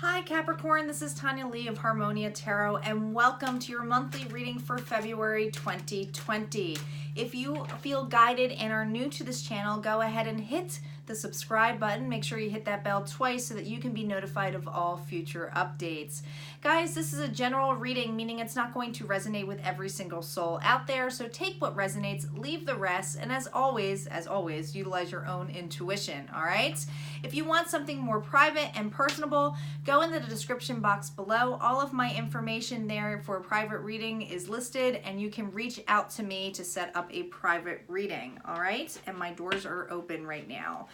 Hi Capricorn, this is Tanya Lee of Harmonia Tarot and welcome to your monthly reading for February 2020. If you feel guided and are new to this channel, go ahead and hit the subscribe button. Make sure you hit that bell twice so that you can be notified of all future updates. Guys, this is a general reading, meaning it's not going to resonate with every single soul out there, so take what resonates, leave the rest, and as always, utilize your own intuition, all right? If you want something more private and personable, go into the description box below. All of my information there for a private reading is listed, and you can reach out to me to set up a private reading, all right? And my doors are open right now.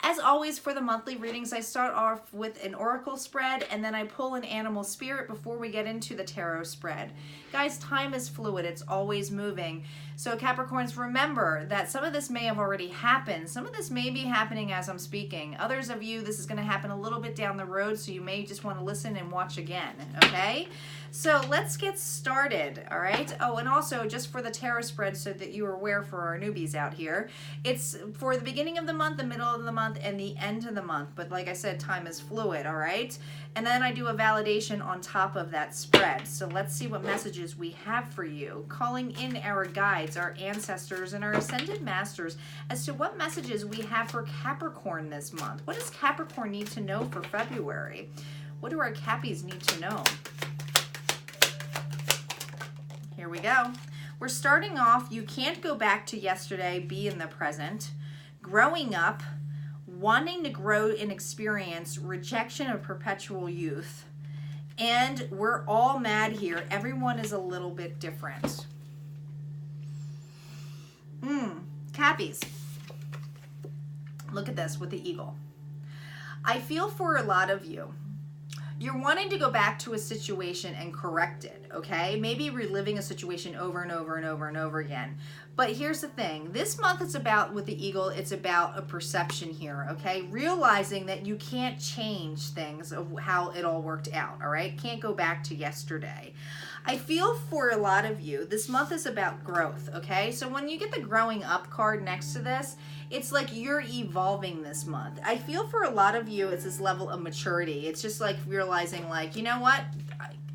As always, for the monthly readings, I start off with an oracle spread, and then I pull an animal spirit before we get into the tarot spread. Guys, time is fluid. It's always moving. So Capricorns, remember that some of this may have already happened. Some of this may be happening as I'm speaking. Others of you, this is going to happen a little bit down the road, so you may just want to listen and watch again, okay? So let's get started, all right? Oh, and also, just for the tarot spread so that you are aware for our newbies out here, it's for the beginning of the month, the middle of the month, and the end of the month. But like I said, time is fluid, all right? And then I do a validation on top of that spread. So let's see what messages we have for you. Calling in our guides, our ancestors, and our ascended masters as to what messages we have for Capricorn this month. What does Capricorn need to know for February? What do our Cappies need to know? Here we go. We're starting off, you can't go back to yesterday, be in the present, growing up, wanting to grow and experience, rejection of perpetual youth, and we're all mad here. Everyone is a little bit different. Cappies. Look at this with the eagle. I feel for a lot of you, you're wanting to go back to a situation and correct it, okay? Maybe reliving a situation over and over and over and over again. But here's the thing. This month it's about, with the eagle, it's about a perception here, okay? Realizing that you can't change things of how it all worked out, all right? Can't go back to yesterday. I feel for a lot of you, this month is about growth, okay? So when you get the growing up card next to this, it's like you're evolving this month. I feel for a lot of you, it's this level of maturity. It's just like realizing, like, you know what?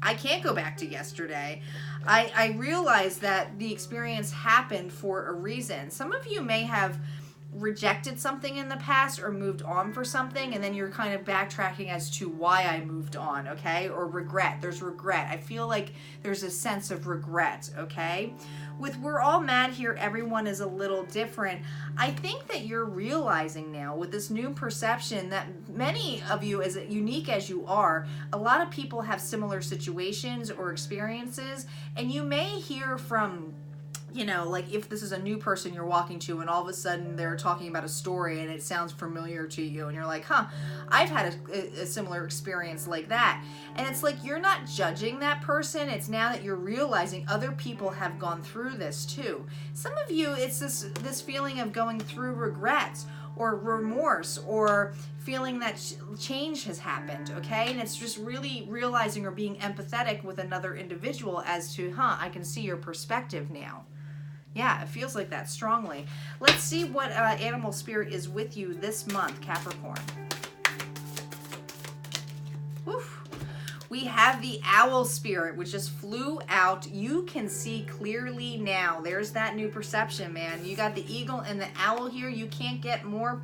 I can't go back to yesterday. I realize that the experience happened for a reason. Some of you may have rejected something in the past or moved on for something, and then you're kind of backtracking as to why I moved on, okay? Or regret. There's regret. I feel like there's a sense of regret, okay? With we're all mad here, everyone is a little different. I think that you're realizing now with this new perception that many of you, as unique as you are, a lot of people have similar situations or experiences, and you may hear from, you know, like if this is a new person you're walking to and all of a sudden they're talking about a story and it sounds familiar to you and you're like, huh, I've had a similar experience like that. And it's like you're not judging that person. It's now that you're realizing other people have gone through this too. Some of you, it's this feeling of going through regrets or remorse or feeling that change has happened, okay? And it's just really realizing or being empathetic with another individual as to, huh, I can see your perspective now. Yeah, it feels like that strongly. Let's see what animal spirit is with you this month, Capricorn. Oof. We have the owl spirit, which just flew out. You can see clearly now. There's that new perception, man. You got the eagle and the owl here. You can't get more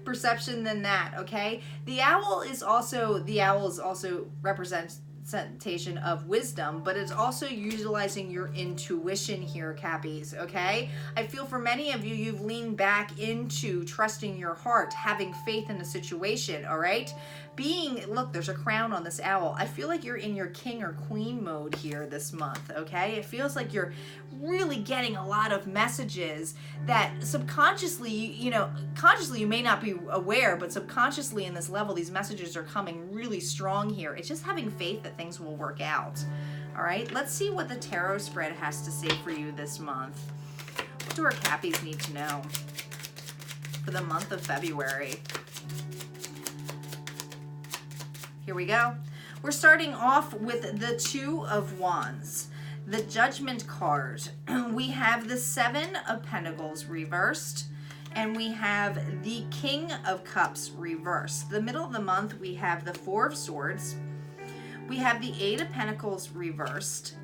perception than that, okay? The owl is also representation of wisdom, but it's also utilizing your intuition here, Cappies, okay? I feel for many of you, you've leaned back into trusting your heart, having faith in the situation, all right? Look, there's a crown on this owl. I feel like you're in your king or queen mode here this month, okay? It feels like you're really getting a lot of messages that subconsciously, you know, consciously you may not be aware, but subconsciously in this level, these messages are coming really strong here. It's just having faith that things will work out, all right? Let's see what the tarot spread has to say for you this month. What do our Cappies need to know for the month of February? Here we go. We're starting off with the Two of Wands, the Judgment card. We have the Seven of Pentacles reversed, and we have the King of Cups reversed. The middle of the month, we have the Four of Swords. We have the Eight of Pentacles reversed.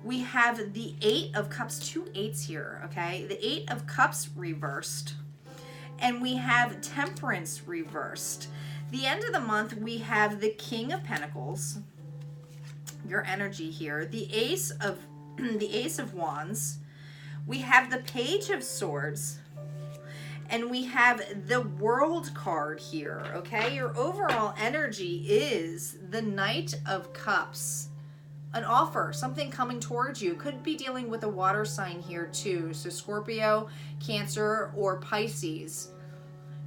We have the Eight of Cups, 2 8s here, okay? The Eight of Cups reversed. And we have Temperance reversed. The end of the month, we have the King of Pentacles, your energy here, the Ace of Wands. We have the Page of Swords, and we have the World card here, okay? Your overall energy is the Knight of Cups. An offer, something coming towards you. Could be dealing with a water sign here too. So Scorpio, Cancer, or Pisces.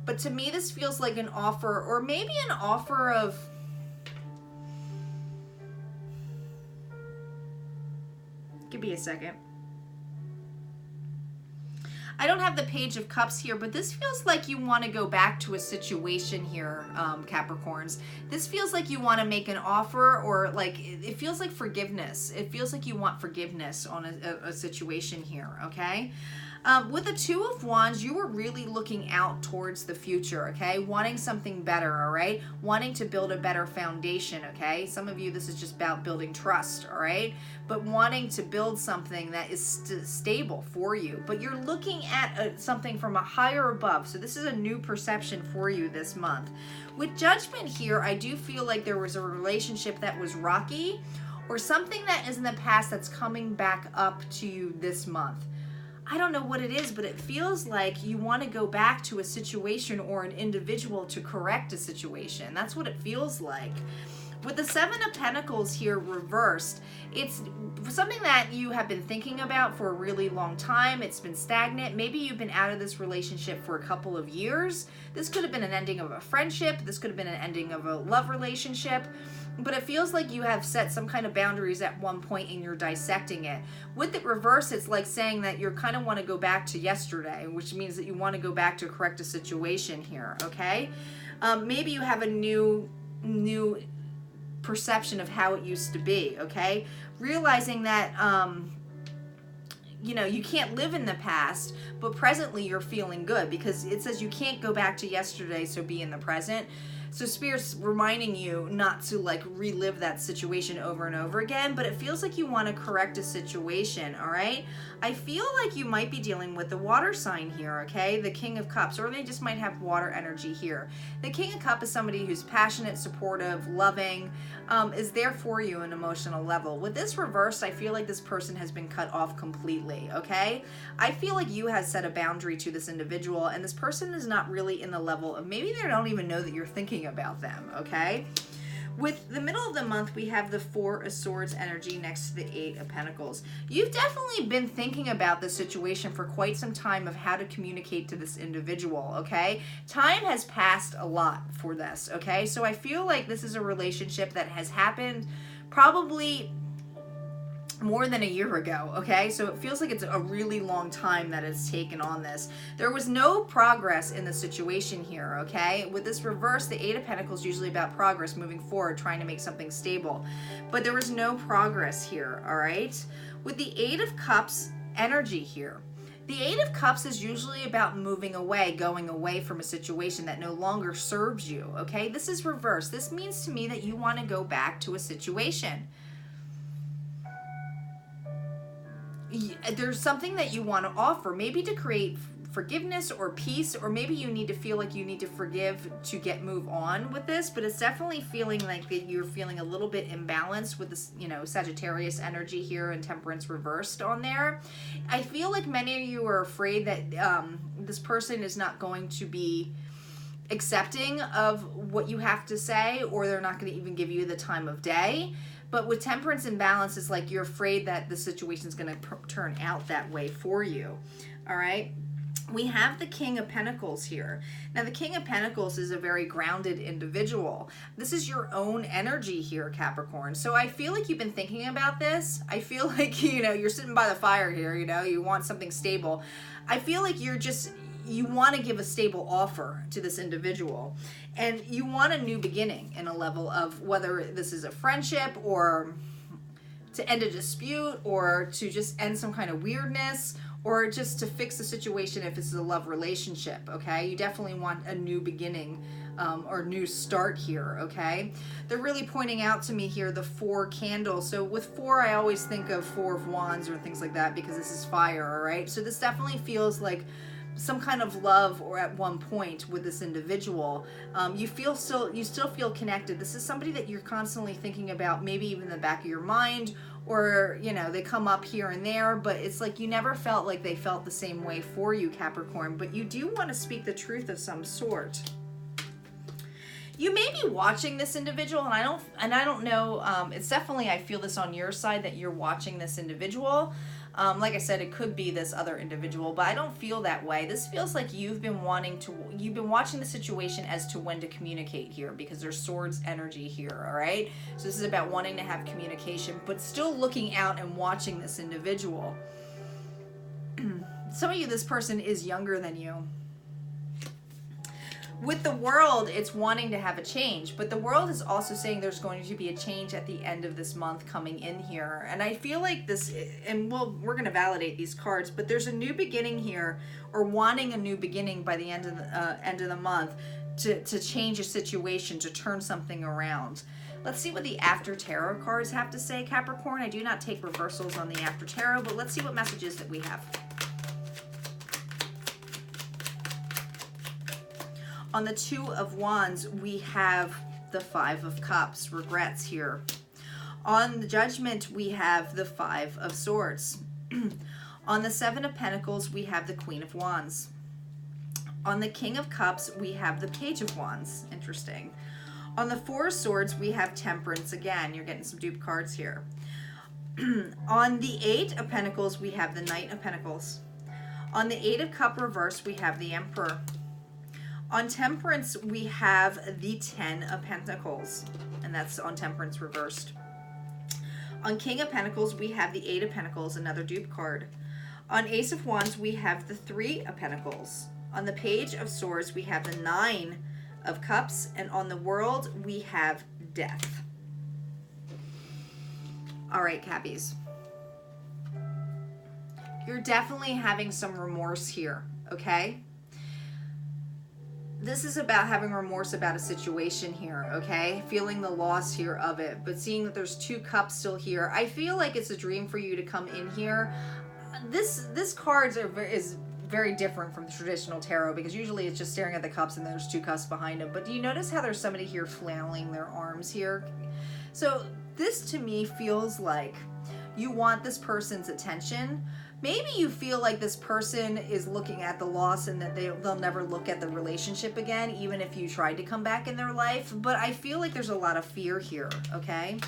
But to me, this feels like an offer, or maybe an offer of... Give me a second. I don't have the Page of Cups here, but this feels like you want to go back to a situation here, Capricorns. This feels like you want to make an offer, or like it feels like forgiveness. It feels like you want forgiveness on a situation here, okay? With the Two of Wands, you were really looking out towards the future, okay? Wanting something better, all right? Wanting to build a better foundation, okay? Some of you, this is just about building trust, all right? But wanting to build something that is stable for you. But you're looking at something from a higher above. So this is a new perception for you this month. With Judgment here, I do feel like there was a relationship that was rocky, or something that is in the past that's coming back up to you this month. I don't know what it is, but it feels like you want to go back to a situation or an individual to correct a situation. That's what it feels like. With the Seven of Pentacles here reversed, it's something that you have been thinking about for a really long time. It's been stagnant. Maybe you've been out of this relationship for a couple of years. This could have been an ending of a friendship. This could have been an ending of a love relationship. But it feels like you have set some kind of boundaries at one point and you're dissecting it. With the reverse, it's like saying that you kind of want to go back to yesterday, which means that you want to go back to correct a situation here, okay? Maybe you have a new perception of how it used to be, okay? Realizing that, you know, you can't live in the past, but presently you're feeling good, because it says you can't go back to yesterday, so be in the present. So Spirit's reminding you not to like relive that situation over and over again, but it feels like you want to correct a situation, all right? I feel like you might be dealing with the water sign here, okay? The King of Cups, or they just might have water energy here. The King of Cups is somebody who's passionate, supportive, loving, is there for you on an emotional level. With this reversed, I feel like this person has been cut off completely, okay? I feel like you have set a boundary to this individual, and this person is not really in the level of, maybe they don't even know that you're thinking about them, okay? With the middle of the month, we have the Four of Swords energy next to the Eight of Pentacles. You've definitely been thinking about this situation for quite some time of how to communicate to this individual, okay? Time has passed a lot for this, okay? So I feel like this is a relationship that has happened probably more than a year ago, okay? So it feels like it's a really long time that it's taken on this. There was no progress in the situation here, okay? With this reverse, the Eight of Pentacles is usually about progress, moving forward, trying to make something stable. But there was no progress here, all right? With the Eight of Cups energy here, the Eight of Cups is usually about moving away, going away from a situation that no longer serves you, okay? This is reverse. This means to me that you want to go back to a situation. There's something that you want to offer, maybe to create forgiveness or peace, or maybe you need to feel like you need to forgive to move on with this, but it's definitely feeling like that you're feeling a little bit imbalanced with this, you know, Sagittarius energy here and Temperance reversed on there. I feel like many of you are afraid that this person is not going to be accepting of what you have to say, or they're not going to even give you the time of day. But with Temperance and Balance, it's like you're afraid that the situation is going to turn out that way for you. All right. We have the King of Pentacles here. Now, the King of Pentacles is a very grounded individual. This is your own energy here, Capricorn. So I feel like you've been thinking about this. I feel like, you know, you're sitting by the fire here, you know, you want something stable. I feel like you want to give a stable offer to this individual, and you want a new beginning in a level of whether this is a friendship or to end a dispute or to just end some kind of weirdness or just to fix the situation if it's a love relationship, okay? You definitely want a new beginning or new start here, okay? They're really pointing out to me here the 4 candles. So with 4, I always think of 4 of Wands or things like that because this is fire, all right? So this definitely feels like some kind of love or at one point with this individual. You still feel connected. This is somebody that you're constantly thinking about, maybe even in the back of your mind, or you know, they come up here and there, but it's like you never felt like they felt the same way for you, Capricorn. But you do want to speak the truth of some sort. You may be watching this individual, and I don't know, it's definitely, I feel this on your side that you're watching this individual. Like I said, it could be this other individual, but I don't feel that way. This feels like you've been watching the situation as to when to communicate here, because there's swords energy here, all right? So this is about wanting to have communication, but still looking out and watching this individual. Some of you, this person is younger than you. With the World, it's wanting to have a change, but the World is also saying there's going to be a change at the end of this month coming in here. And I feel like this, and we're going to validate these cards, but there's a new beginning here, or wanting a new beginning by the end of the month to change a situation, to turn something around. Let's see what the After Tarot cards have to say, Capricorn. I do not take reversals on the After Tarot, but let's see what messages that we have. On the 2 of Wands, we have the 5 of Cups, regrets here. On the Judgment, we have the 5 of Swords. On the 7 of Pentacles, we have the Queen of Wands. On the King of Cups, we have the Page of Wands. Interesting. On the 4 of Swords, we have Temperance again. You're getting some dupe cards here. On the 8 of Pentacles, we have the Knight of Pentacles. On the 8 of Cups reverse, we have the Emperor. On Temperance, we have the 10 of Pentacles, and that's on Temperance reversed. On King of Pentacles, we have the 8 of Pentacles, another dupe card. On Ace of Wands, we have the 3 of Pentacles. On the Page of Swords, we have the 9 of Cups, and on the World, we have Death. All right, Cappies. You're definitely having some remorse here, okay? This is about having remorse about a situation here, okay? Feeling the loss here of it, but seeing that there's 2 cups still here. I feel like it's a dream for you to come in here. This cards is very different from the traditional tarot, because usually it's just staring at the cups and there's 2 cups behind them. But do you notice how there's somebody here flailing their arms here? So this to me feels like you want this person's attention. Maybe you feel like this person is looking at the loss and that they'll never look at the relationship again, even if you tried to come back in their life. But I feel like there's a lot of fear here, okay?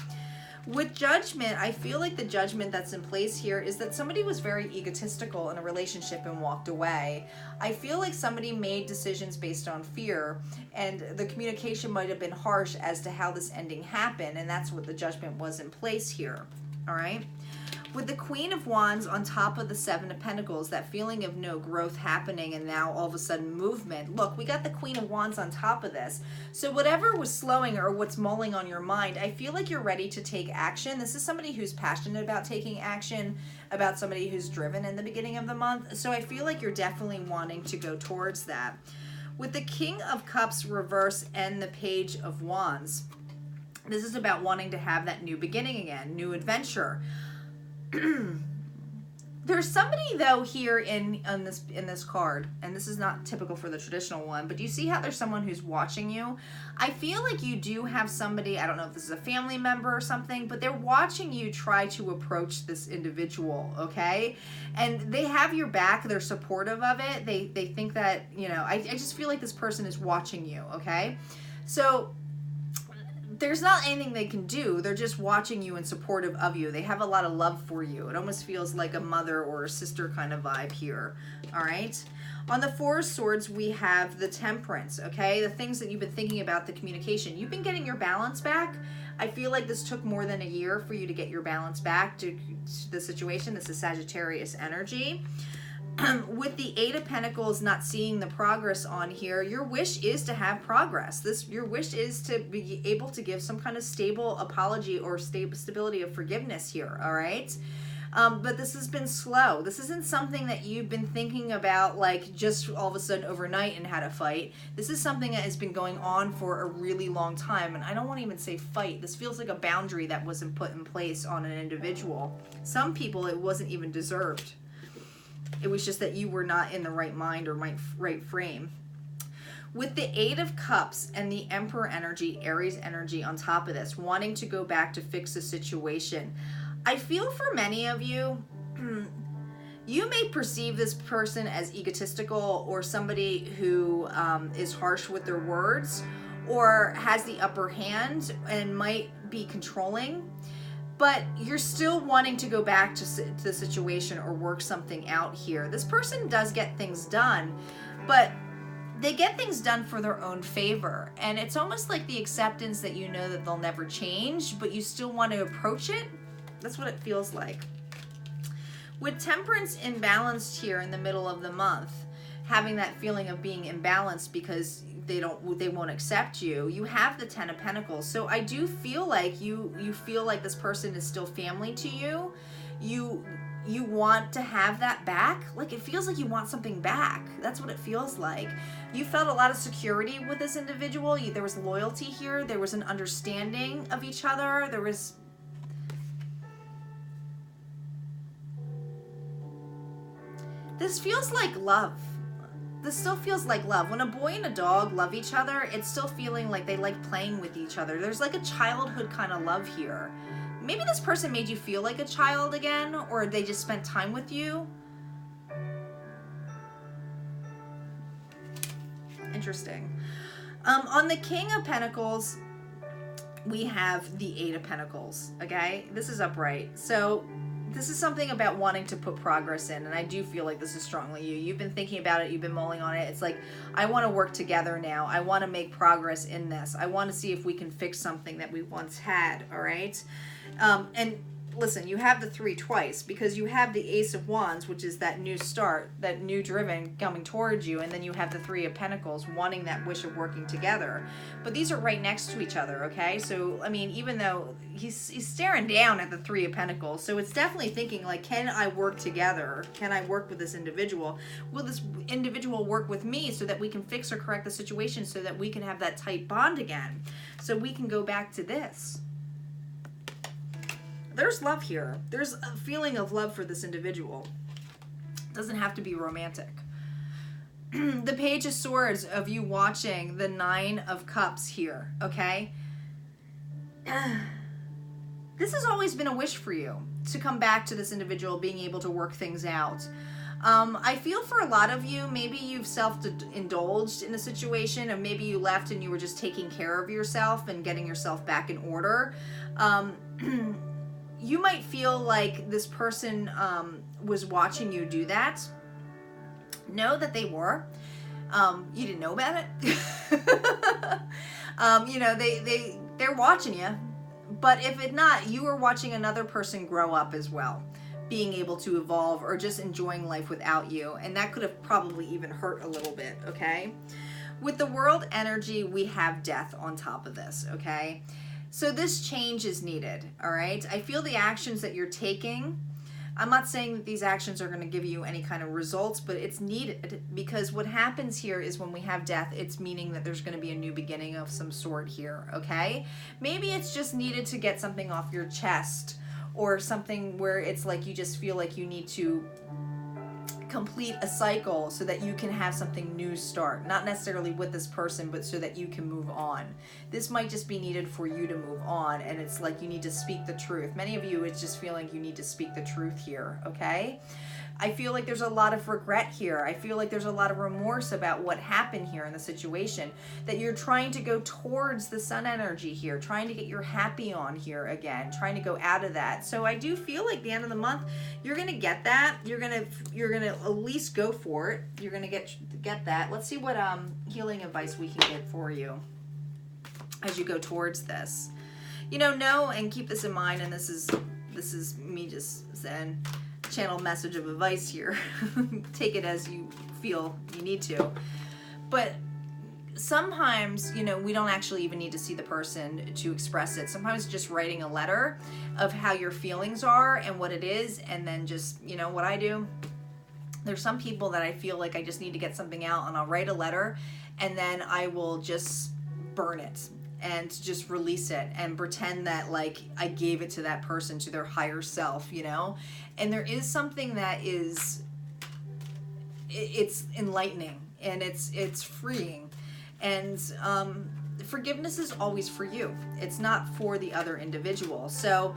With Judgment, I feel like the judgment that's in place here is that somebody was very egotistical in a relationship and walked away. I feel like somebody made decisions based on fear, and the communication might have been harsh as to how this ending happened, and that's what the judgment was in place here, all right? With the Queen of Wands on top of the 7 of Pentacles, that feeling of no growth happening and now all of a sudden movement. Look, we got the Queen of Wands on top of this. So whatever was slowing or what's mulling on your mind, I feel like you're ready to take action. This is somebody who's passionate about taking action, about somebody who's driven in the beginning of the month. So I feel like you're definitely wanting to go towards that. With the King of Cups reverse and the Page of Wands, this is about wanting to have that new beginning again, new adventure. There's somebody though here in this card, and this is not typical for the traditional one, but do you see how there's someone who's watching you? I feel like you do have somebody, I don't know if this is a family member or something, but they're watching you try to approach this individual, okay? And they have your back, they're supportive of it. They think that, you know, I just feel like this person is watching you, okay? So there's not anything they can do. They're just watching you and supportive of you. They have a lot of love for you. It almost feels like a mother or a sister kind of vibe here. All right. On the 4 of Swords, we have the Temperance, okay? The things that you've been thinking about, the communication. You've been getting your balance back. I feel like this took more than a year for you to get your balance back to the situation. This is Sagittarius energy. With the 8 of Pentacles not seeing the progress on here, your wish is to have progress. Your wish is to be able to give some kind of stable apology or stability of forgiveness here, all right? But this has been slow. This isn't something that you've been thinking about like just all of a sudden overnight and had a fight. This is something that has been going on for a really long time. And I don't want to even say fight. This feels like a boundary that wasn't put in place on an individual. Some people, it wasn't even deserved. It was just that you were not in the right mind or right frame. With the Eight of Cups and the Emperor energy, Aries energy on top of this, wanting to go back to fix the situation, I feel for many of you, you may perceive this person as egotistical or somebody who is harsh with their words or has the upper hand and might be controlling, but you're still wanting to go back to the situation or work something out here. This person does get things done, but they get things done for their own favor. And it's almost like the acceptance that you know that they'll never change, but you still want to approach it. That's what it feels like. With Temperance imbalanced here in the middle of the month, having that feeling of being imbalanced because they won't accept you, you have the Ten of Pentacles. So I do feel like you feel like this person is still family to you. You want to have that back. Like it feels like you want something back. That's what it feels like. You felt a lot of security with this individual. There was loyalty here. There was an understanding of each other. This feels like love. This still feels like love. When a boy and a dog love each other, it's still feeling like they like playing with each other. There's like a childhood kind of love here. Maybe this person made you feel like a child again, or they just spent time with you. Interesting. On the King of Pentacles, we have the Eight of Pentacles, okay? This is upright. So this is something about wanting to put progress in, and I do feel like this is strongly you. You've been thinking about it. You've been mulling on it. It's like, I want to work together now. I want to make progress in this. I want to see if we can fix something that we once had, all right? And listen, you have the Three twice because you have the Ace of Wands, which is that new start, that new driven coming towards you, and then you have the Three of Pentacles wanting that wish of working together. But these are right next to each other, okay? So, I mean, even though he's staring down at the Three of Pentacles, so it's definitely thinking like, can I work together? Can I work with this individual? Will this individual work with me so that we can fix or correct the situation so that we can have that tight bond again? So we can go back to this. There's love here. There's a feeling of love for this individual. It doesn't have to be romantic. The Page of Swords of you watching the Nine of Cups here, okay? This has always been a wish for you, to come back to this individual, being able to work things out. I feel for a lot of you, maybe you've self-indulged in a situation, or maybe you left and you were just taking care of yourself and getting yourself back in order. You might feel like this person was watching you do that. Know that they were. You didn't know about it. You know, they're watching you. But if it's not, you are watching another person grow up as well, being able to evolve or just enjoying life without you. And that could have probably even hurt a little bit, okay? With the World energy, we have death on top of this, okay? So this change is needed, all right? I feel the actions that you're taking, I'm not saying that these actions are going to give you any kind of results, but it's needed because what happens here is when we have death, it's meaning that there's going to be a new beginning of some sort here, okay? Maybe it's just needed to get something off your chest or something where it's like you just feel like you need to complete a cycle so that you can have something new start, not necessarily with this person, but so that you can move on. This might just be needed for you to move on, and it's like you need to speak the truth. Many of you, it's just feeling you need to speak the truth here, okay? I feel like there's a lot of regret here. I feel like there's a lot of remorse about what happened here in the situation, that you're trying to go towards the Sun energy here, trying to get your happy on here again, trying to go out of that. So I do feel like the end of the month, you're going to get that. You're going to at least go for it. You're going to get that. Let's see what healing advice we can get for you as you go towards this. You know and keep this in mind, and this is me just saying, channel message of advice here. Take it as you feel you need to. But sometimes, you know, we don't actually even need to see the person to express it. Sometimes just writing a letter of how your feelings are and what it is, and then just, you know, what I do, there's some people that I feel like I just need to get something out, and I'll write a letter and then I will just burn it and just release it and pretend that like I gave it to that person, to their higher self, you know. And there is something that is, it's enlightening and it's freeing. And forgiveness is always for you. It's not for the other individual. So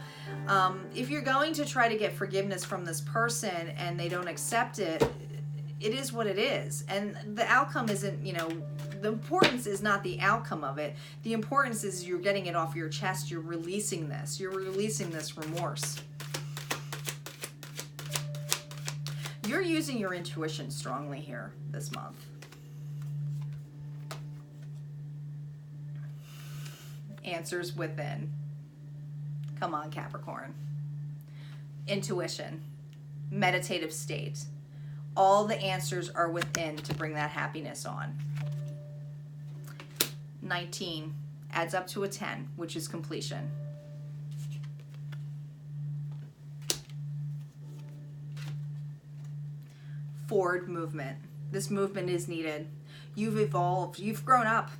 if you're going to try to get forgiveness from this person and they don't accept it, it is what it is. And the outcome isn't, you know, the importance is not the outcome of it. The importance is you're getting it off your chest. You're releasing this. You're releasing this remorse. You're using your intuition strongly here this month. Answers within. Come on, Capricorn. Intuition. Meditative state. All the answers are within to bring that happiness on. 19 adds up to a 10, which is completion. Forward movement. This movement is needed. You've evolved. You've grown up.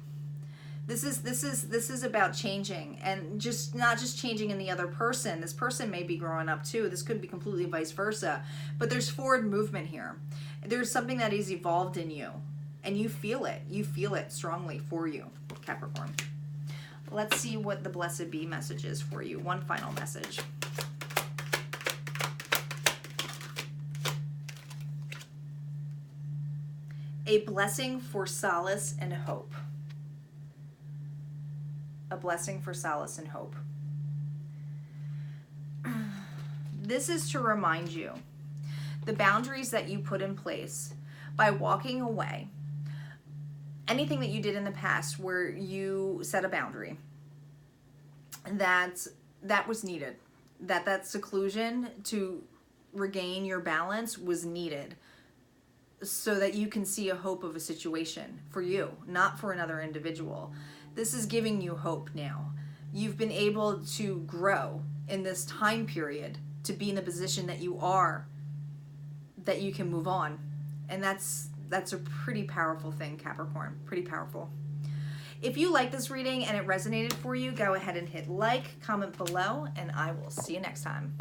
This is about changing, and just not just changing in the other person. This person may be growing up too. This could be completely vice versa. But there's forward movement here. There's something that is evolved in you, and you feel it. You feel it strongly for you, Capricorn. Let's see what the Blessed Be message is for you. One final message. A blessing for solace and hope. A blessing for solace and hope. This is to remind you the boundaries that you put in place by walking away. Anything that you did in the past where you set a boundary, that was needed. That seclusion to regain your balance was needed, so that you can see a hope of a situation for you, not for another individual. This is giving you hope now. You've been able to grow in this time period to be in the position that you are, that you can move on. And that's a pretty powerful thing, Capricorn. Pretty powerful. If you like this reading and it resonated for you, go ahead and hit like, comment below, and I will see you next time.